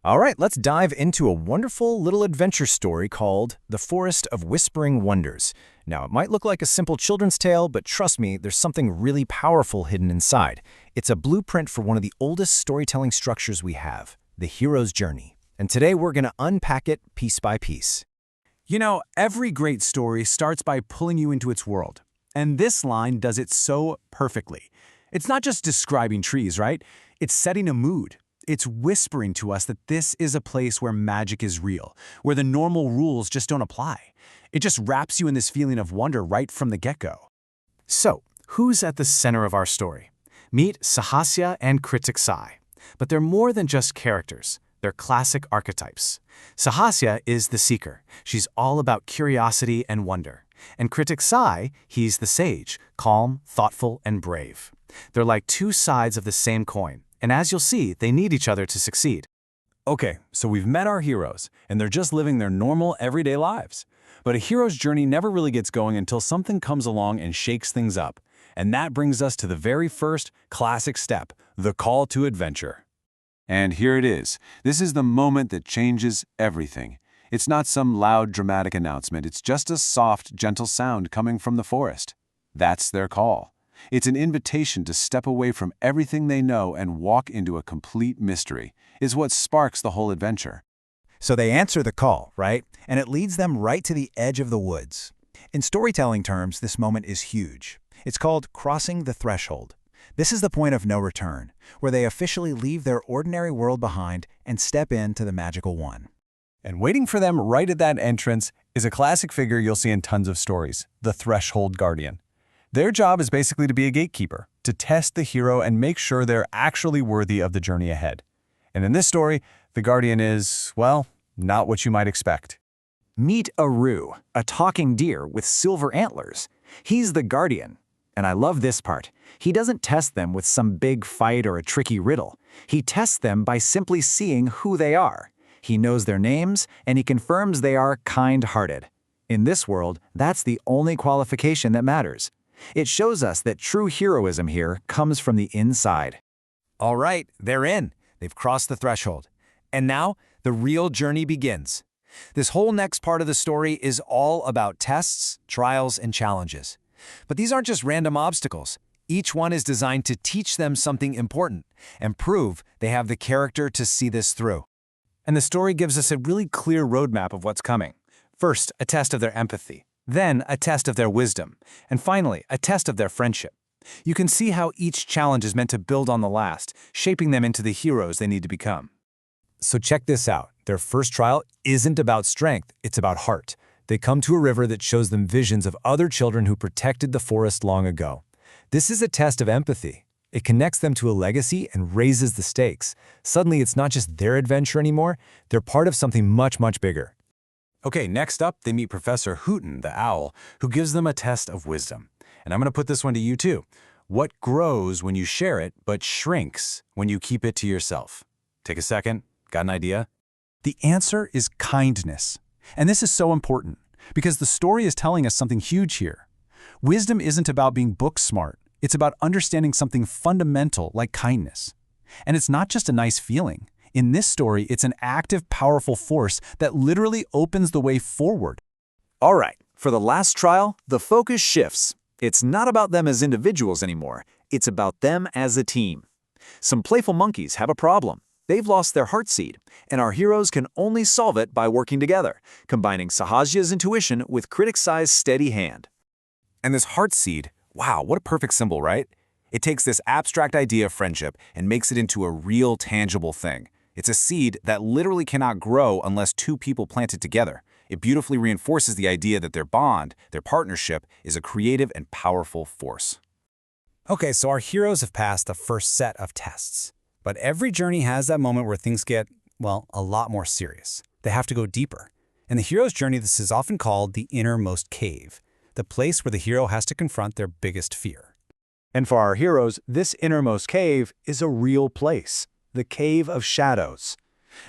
All right, let's dive into a wonderful little adventure story called The Forest of Whispering Wonders. Now, it might look like a simple children's tale, but trust me, there's something really powerful hidden inside. It's a blueprint for one of the oldest storytelling structures we have, the hero's journey. And today we're going to unpack it piece by piece. You know, every great story starts by pulling you into its world. And this line does it so perfectly. It's not just describing trees, right? It's setting a mood. It's whispering to us that this is a place where magic is real, where the normal rules just don't apply. It just wraps you in this feeling of wonder right from the get-go. So, who's at the center of our story? Meet Sahasya and Kritik Sai. But they're more than just characters. They're classic archetypes. Sahasya is the seeker. She's all about curiosity and wonder. And Kritik Sai, he's the sage, calm, thoughtful, and brave. They're like two sides of the same coin. And as you'll see, they need each other to succeed. Okay, so we've met our heroes, and they're just living their normal, everyday lives. But a hero's journey never really gets going until something comes along and shakes things up. And that brings us to the very first classic step, the call to adventure. And here it is. This is the moment that changes everything. It's not some loud, dramatic announcement. It's just a soft, gentle sound coming from the forest. That's their call. It's an invitation to step away from everything they know and walk into a complete mystery. It's what sparks the whole adventure. So they answer the call, right? And it leads them right to the edge of the woods. In storytelling terms, this moment is huge. It's called crossing the threshold. This is the point of no return, where they officially leave their ordinary world behind and step into the magical one. And waiting for them right at that entrance is a classic figure you'll see in tons of stories, the Threshold Guardian. Their job is basically to be a gatekeeper, to test the hero and make sure they're actually worthy of the journey ahead. And in this story, the Guardian is, well, not what you might expect. Meet Aru, a talking deer with silver antlers. He's the Guardian. And I love this part. He doesn't test them with some big fight or a tricky riddle. He tests them by simply seeing who they are. He knows their names, and he confirms they are kind-hearted. In this world, that's the only qualification that matters. It shows us that true heroism here comes from the inside. All right, they're in. They've crossed the threshold. And now, the real journey begins. This whole next part of the story is all about tests, trials, and challenges. But these aren't just random obstacles. Each one is designed to teach them something important and prove they have the character to see this through. And the story gives us a really clear roadmap of what's coming. First, a test of their empathy. Then, a test of their wisdom. And finally, a test of their friendship. You can see how each challenge is meant to build on the last, shaping them into the heroes they need to become. So check this out. Their first trial isn't about strength, it's about heart. They come to a river that shows them visions of other children who protected the forest long ago. This is a test of empathy. It connects them to a legacy and raises the stakes. Suddenly, it's not just their adventure anymore, they're part of something much, much bigger. Okay, next up, they meet Professor Hooten, the owl, who gives them a test of wisdom. And I'm going to put this one to you too. What grows when you share it, but shrinks when you keep it to yourself? Take a second. Got an idea? The answer is kindness. And this is so important, because the story is telling us something huge here. Wisdom isn't about being book smart. It's about understanding something fundamental like kindness. And it's not just a nice feeling. In this story, it's an active, powerful force that literally opens the way forward. All right, for the last trial, the focus shifts. It's not about them as individuals anymore. It's about them as a team. Some playful monkeys have a problem. They've lost their Heartseed, and our heroes can only solve it by working together, combining Sahasya's intuition with Kritik Sai's steady hand. And this Heartseed, wow, what a perfect symbol, right? It takes this abstract idea of friendship and makes it into a real, tangible thing. It's a seed that literally cannot grow unless two people plant it together. It beautifully reinforces the idea that their bond, their partnership, is a creative and powerful force. Okay, so our heroes have passed the first set of tests. But every journey has that moment where things get, well, a lot more serious. They have to go deeper. In the hero's journey, this is often called the innermost cave, the place where the hero has to confront their biggest fear. And for our heroes, this innermost cave is a real place, the Cave of Shadows.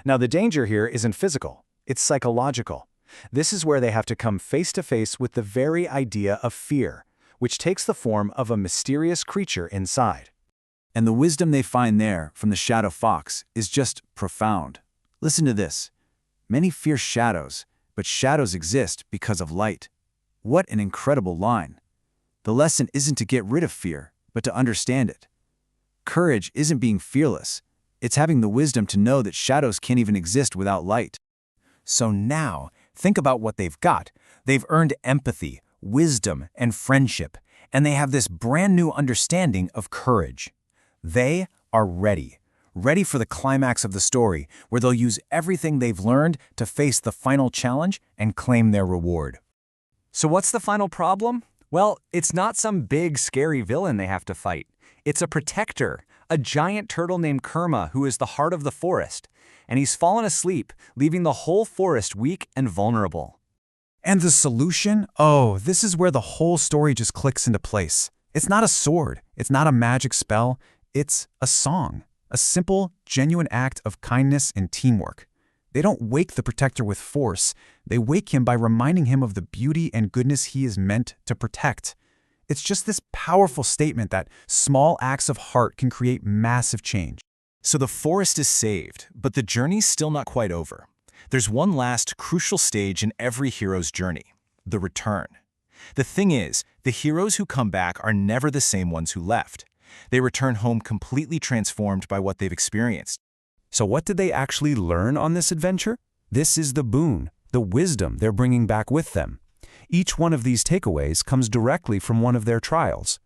Now, the danger here isn't physical, it's psychological. This is where they have to come face to face with the very idea of fear, which takes the form of a mysterious creature inside. And the wisdom they find there from the Shadow Fox is just profound. Listen to this. Many fear shadows, but shadows exist because of light. What an incredible line. The lesson isn't to get rid of fear, but to understand it. Courage isn't being fearless. It's having the wisdom to know that shadows can't even exist without light. So now, think about what they've got. They've earned empathy, wisdom, and friendship, and they have this brand new understanding of courage. They are ready for the climax of the story, where they'll use everything they've learned to face the final challenge and claim their reward. So what's the final problem? Well, it's not some big, scary villain they have to fight. It's a protector, a giant turtle named Kerma who is the heart of the forest. And he's fallen asleep, leaving the whole forest weak and vulnerable. And the solution? Oh, this is where the whole story just clicks into place. It's not a sword. It's not a magic spell. It's a song. A simple, genuine act of kindness and teamwork. They don't wake the protector with force. They wake him by reminding him of the beauty and goodness he is meant to protect. It's just this powerful statement that small acts of heart can create massive change. So the forest is saved, but the journey's still not quite over. There's one last crucial stage in every hero's journey: the return. The thing is, the heroes who come back are never the same ones who left. They return home completely transformed by what they've experienced. So what did they actually learn on this adventure? This is the boon, the wisdom they're bringing back with them. Each one of these takeaways comes directly from one of their trials.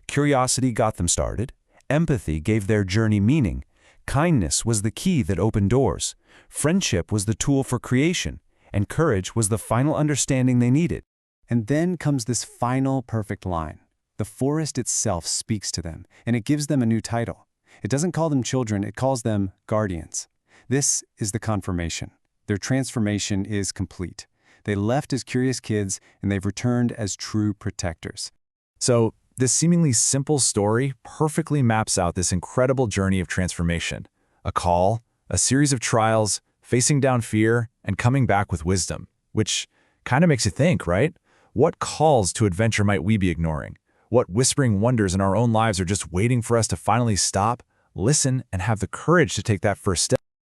Curiosity got them started. Empathy gave their journey meaning. Kindness was the key that opened doors. Friendship was the tool for creation. And courage was the final understanding they needed. And then comes this final perfect line. The forest itself speaks to them, and it gives them a new title. It doesn't call them children, it calls them guardians. This is the confirmation. Their transformation is complete. They left as curious kids, and they've returned as true protectors. So, this seemingly simple story perfectly maps out this incredible journey of transformation. A call, a series of trials, facing down fear, and coming back with wisdom. Which kind of makes you think, right? What calls to adventure might we be ignoring? What whispering wonders in our own lives are just waiting for us to finally stop, listen, and have the courage to take that first step?